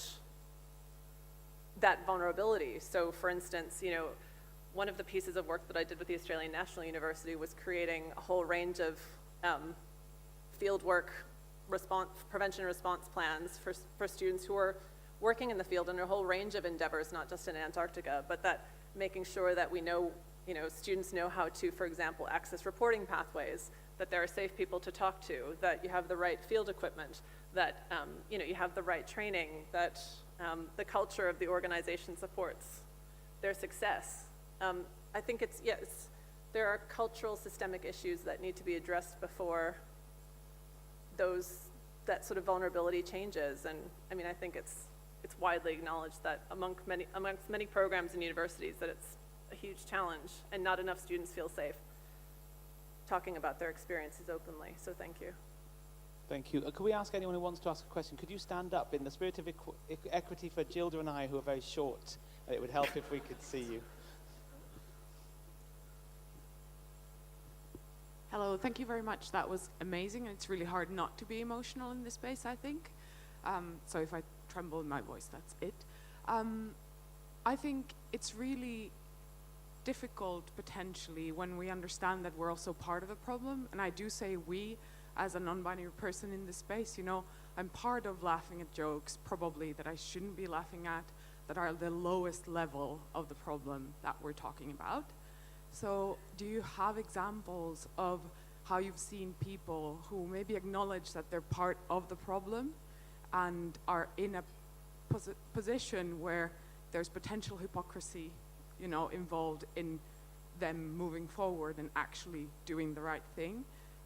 that vulnerability. So for instance, you know, one of the pieces of work that I did with the Australian National University was creating a whole range of fieldwork prevention and response plans for students who are working in the field in a whole range of endeavors, not just in Antarctica, but that making sure that we know, you know, students know how to, for example, access reporting pathways, that there are safe people to talk to, that you have the right field equipment, that you know, you have the right training, that the culture of the organization supports their success. I think there are cultural systemic issues that need to be addressed before that sort of vulnerability changes. And I mean, I think it's widely acknowledged that amongst many programs and universities that it's a huge challenge, and not enough students feel safe talking about their experiences openly. So thank you. Thank you. Could we ask anyone who wants to ask a question, could you stand up in the spirit of equity for Gilda and I, who are very short? It would help if we could see you. Hello, thank you very much. That was amazing, and it's really hard not to be emotional in this space, I think. So if I tremble in my voice, that's it. I think it's really difficult, potentially, when we understand that we're also part of the problem, and I do say we, as a non-binary person in this space, you know, I'm part of laughing at jokes probably that I shouldn't be laughing at, that are the lowest level of the problem that we're talking about. So do you have examples of how you've seen people who maybe acknowledge that they're part of the problem and are in a position where there's potential hypocrisy, you know, involved in them moving forward and actually doing the right thing,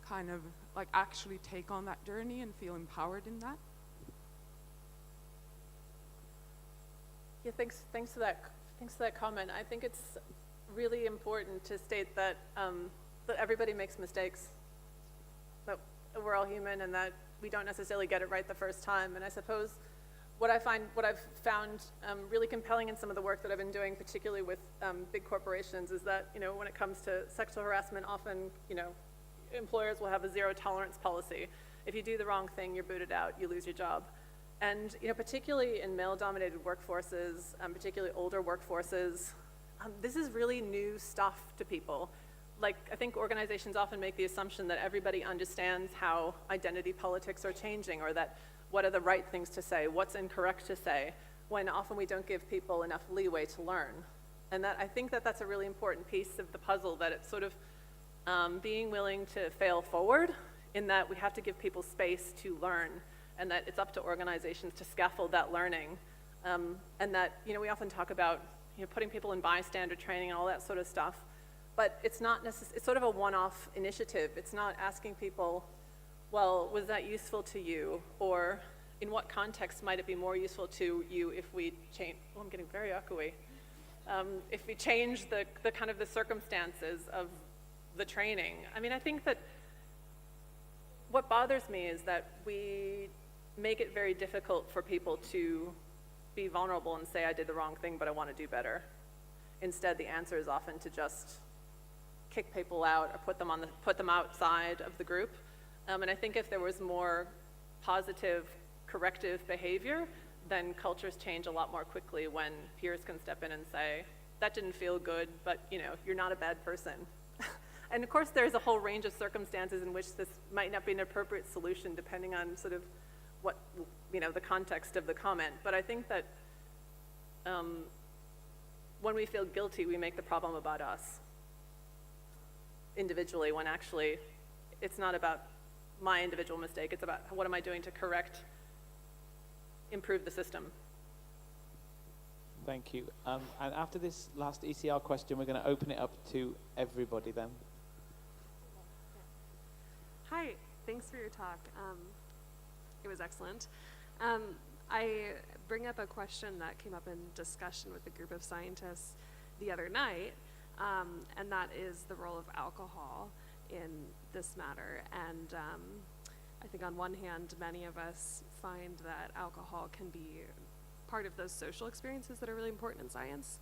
kind of like actually take on that journey and feel empowered in that? Yeah, thanks for that comment. I think it's really important to state that that everybody makes mistakes, that we're all human, and that we don't necessarily get it right the first time. And I suppose what I've found really compelling in some of the work that I've been doing, particularly with big corporations, is that, you know, when it comes to sexual harassment, often, you know, employers will have a zero tolerance policy. If you do the wrong thing, you're booted out, you lose your job. And, you know, particularly in male-dominated workforces, particularly older workforces, this is really new stuff to people. Like, I think organizations often make the assumption that everybody understands how identity politics are changing, or that what are the right things to say, what's incorrect to say, when often we don't give people enough leeway to learn. And that I think that that's a really important piece of the puzzle, that it's sort of being willing to fail forward, in that we have to give people space to learn, and that it's up to organizations to scaffold that learning. And that, you know, we often talk about, you know, putting people in bystander training and all that sort of stuff, but it's not it's sort of a one-off initiative. It's not asking people, well, was that useful to you? Or in what context might it be more useful to you if we change, oh, I'm getting very echoey. If we change the kind of the circumstances of the training. I mean, I think that what bothers me is that we make it very difficult for people to be vulnerable and say, I did the wrong thing, but I want to do better. Instead, the answer is often to just kick people out or put them outside of the group. And I think if there was more positive, corrective behavior, then cultures change a lot more quickly when peers can step in and say, that didn't feel good, but, you know, you're not a bad person. And of course, there's a whole range of circumstances in which this might not be an appropriate solution, depending on sort of what, you know, the context of the comment. But I think that when we feel guilty, we make the problem about us individually, when actually it's not about my individual mistake. It's about what am I doing to improve the system. Thank you. And after this last ECR question, we're going to open it up to everybody then. Hi, thanks for your talk. It was excellent. I bring up a question that came up in discussion with a group of scientists the other night, and that is the role of alcohol in this matter. And I think on one hand, many of us find that alcohol can be part of those social experiences that are really important in science.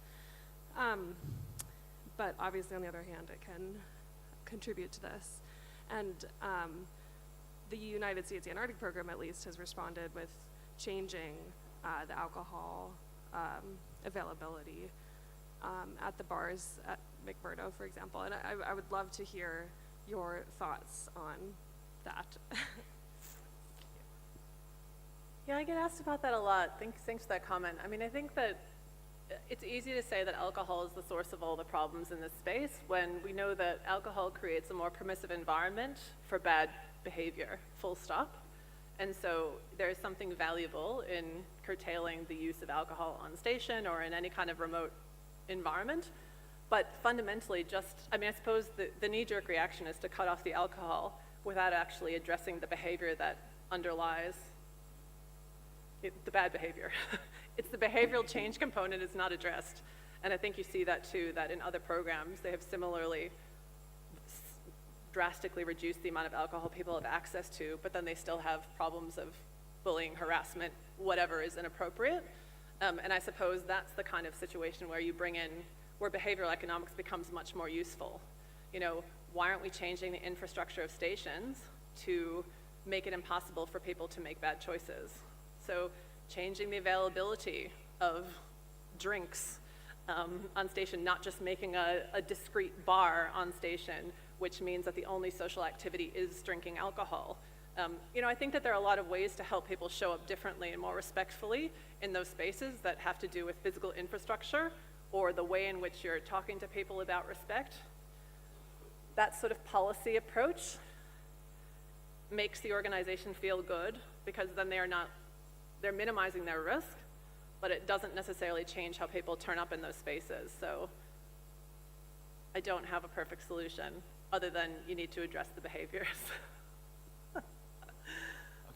But obviously, on the other hand, it can contribute to this. And the United States Antarctic Program, at least, has responded with changing the alcohol availability at the bars at McMurdo, for example. And I would love to hear your thoughts on that. Yeah, I get asked about that a lot. Thanks for that comment. I mean, I think that it's easy to say that alcohol is the source of all the problems in this space, when we know that alcohol creates a more permissive environment for bad behavior, full stop. And so there's something valuable in curtailing the use of alcohol on station or in any kind of remote environment. But fundamentally, I suppose the knee-jerk reaction is to cut off the alcohol without actually addressing the behavior that underlies the bad behavior. It's the behavioral change component is not addressed. And I think you see that too, that in other programs, they have similarly drastically reduced the amount of alcohol people have access to, but then they still have problems of bullying, harassment, whatever is inappropriate. And I suppose that's the kind of situation where you bring in, where behavioral economics becomes much more useful. You know, why aren't we changing the infrastructure of stations to make it impossible for people to make bad choices? So changing the availability of drinks on station, not just making a discrete bar on station which means that the only social activity is drinking alcohol. I think that there are a lot of ways to help people show up differently and more respectfully in those spaces that have to do with physical infrastructure or the way in which you're talking to people about respect. That sort of policy approach makes the organization feel good because then they're minimizing their risk, but it doesn't necessarily change how people turn up in those spaces. So I don't have a perfect solution other than you need to address the behaviors.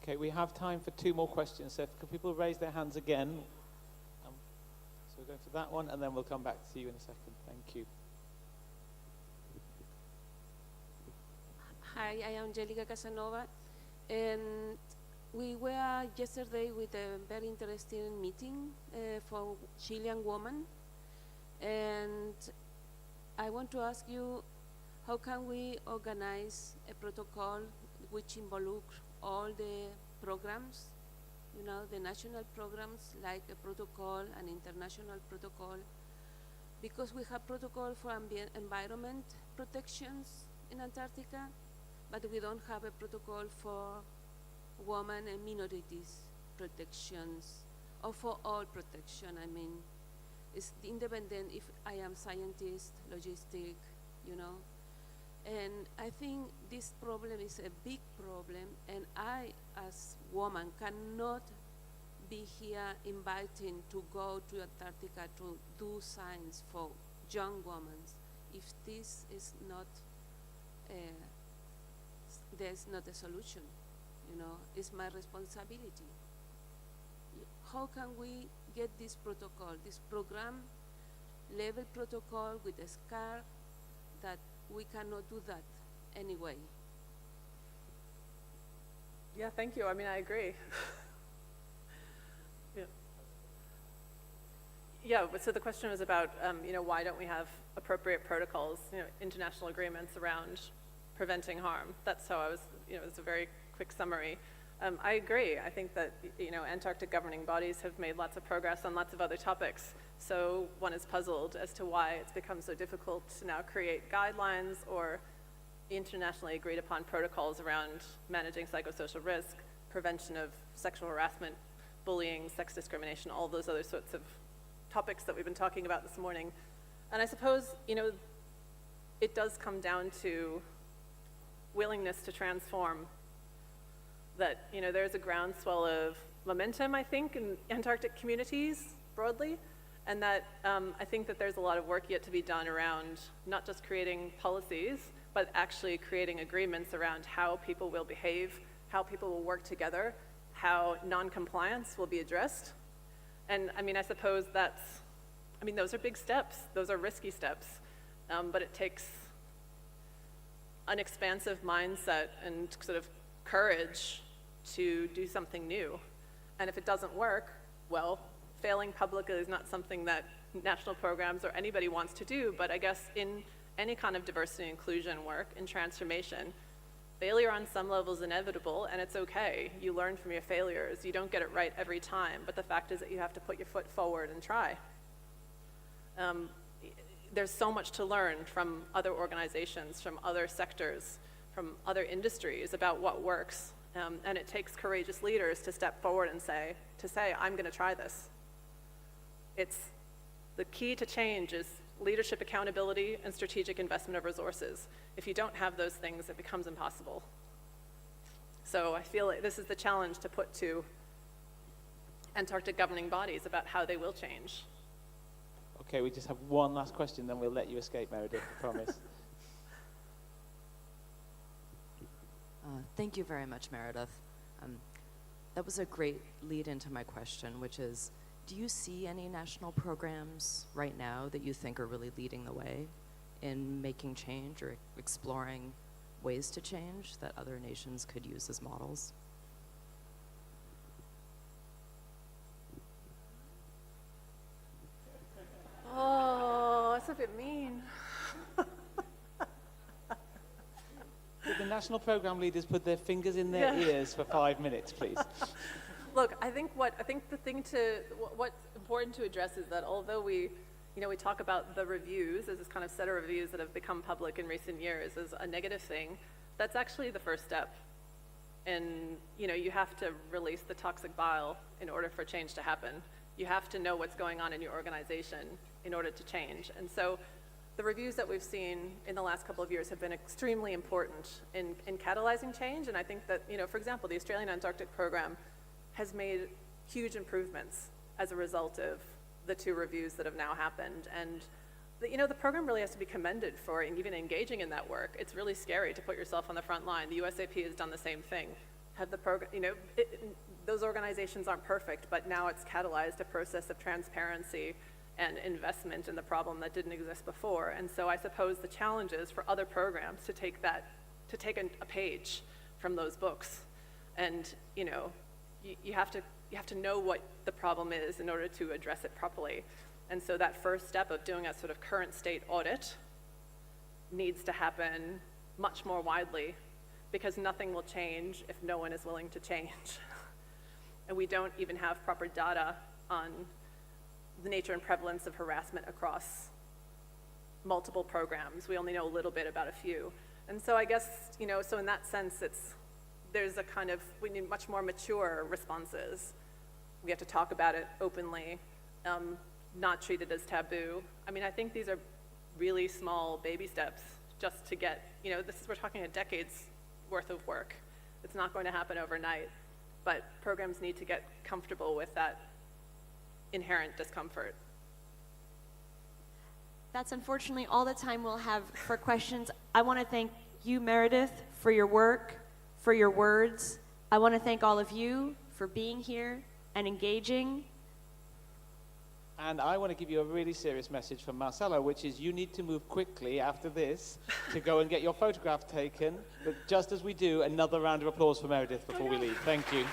Okay, we have time for 2 more questions. So could people raise their hands again? So we'll go to that one, and then we'll come back to you in a second. Thank you. Hi, I am Angelica Casanova, and we were yesterday with a very interesting meeting for Chilean women, and I want to ask you, how can we organize a protocol which involves all the programs, the national programs, like a protocol, an international protocol, because we have protocol for environment protections in Antarctica, but we don't have a protocol for women and minorities protections, or for all protection. I mean, it's independent if I am scientist, logistic, And I think this problem is a big problem, and I, as woman, cannot be here inviting to go to Antarctica to do science for young women if this is not, there's not a solution, it's my responsibility. How can we get this protocol, this program level protocol with a SCAR that we cannot do that anyway? Yeah, thank you. I mean, I agree. Yeah, so the question was about, why don't we have appropriate protocols, international agreements around preventing harm. That's how I was, it's a very quick summary. I agree. I think that, Antarctic governing bodies have made lots of progress on lots of other topics. So one is puzzled as to why it's become so difficult to now create guidelines or internationally agreed upon protocols around managing psychosocial risk, prevention of sexual harassment, bullying, sex discrimination, all those other sorts of topics that we've been talking about this morning. And I suppose, it does come down to willingness to transform. That, there's a groundswell of momentum, I think, in Antarctic communities broadly, and that I think that there's a lot of work yet to be done around not just creating policies, but actually creating agreements around how people will behave, how people will work together, how non-compliance will be addressed. And I suppose those are big steps, those are risky steps, but it takes an expansive mindset and sort of courage to do something new. And if it doesn't work, well, failing publicly is not something that national programs or anybody wants to do, but I guess in any kind of diversity and inclusion work, in transformation, failure on some level is inevitable, and it's okay. You learn from your failures. You don't get it right every time, but the fact is that you have to put your foot forward and try. There's so much to learn from other organizations, from other sectors, from other industries about what works, and it takes courageous leaders to step forward and say, I'm going to try this. The key to change is leadership accountability and strategic investment of resources. If you don't have those things, it becomes impossible. So I feel like this is the challenge to put to Antarctic governing bodies about how they will change. Okay, we just have one last question, then we'll let you escape, Meredith, I promise. Thank you very much, Meredith. That was a great lead into my question, which is, do you see any national programs right now that you think are really leading the way in making change or exploring ways to change that other nations could use as models? Oh, that's a bit mean. Could the national program leaders put their fingers in their ears for 5 minutes, please? Look, what's important to address is that although we, you know, we talk about the reviews as this kind of set of reviews that have become public in recent years as a negative thing. That's actually the first step. And, you know, you have to release the toxic bile in order for change to happen. You have to know what's going on in your organization in order to change. And so the reviews that we've seen in the last couple of years have been extremely important in catalyzing change. And I think that, you know, for example, the Australian Antarctic Program has made huge improvements as a result of the 2 reviews that have now happened. And you know, the program really has to be commended for even engaging in that work. It's really scary to put yourself on the front line. The USAP has done the same thing. Have the program, you know, those organizations aren't perfect, but now it's catalyzed a process of transparency and investment in the problem that didn't exist before. And so I suppose the challenge is for other programs to take a page from those books. And, you know, you have to know what the problem is in order to address it properly. And so that first step of doing a sort of current state audit needs to happen much more widely, because nothing will change if no one is willing to change. And we don't even have proper data on the nature and prevalence of harassment across multiple programs. We only know a little bit about a few. And so I guess, you know, so in that sense, we need much more mature responses. We have to talk about it openly, not treat it as taboo. I mean, I think these are really small baby steps just to get, you know, we're talking a decade's worth of work. It's not going to happen overnight, but programs need to get comfortable with that inherent discomfort. That's unfortunately all the time we'll have for questions. I want to thank you, Meredith, for your work, for your words. I want to thank all of you for being here and engaging. And I want to give you a really serious message from Marcelo, which is you need to move quickly after this to go and get your photograph taken. But just as we do, another round of applause for Meredith before we leave. Thank you.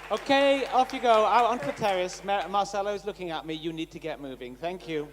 Okay, off you go, out onto the terrace. Marcelo's looking at me. You need to get moving. Thank you.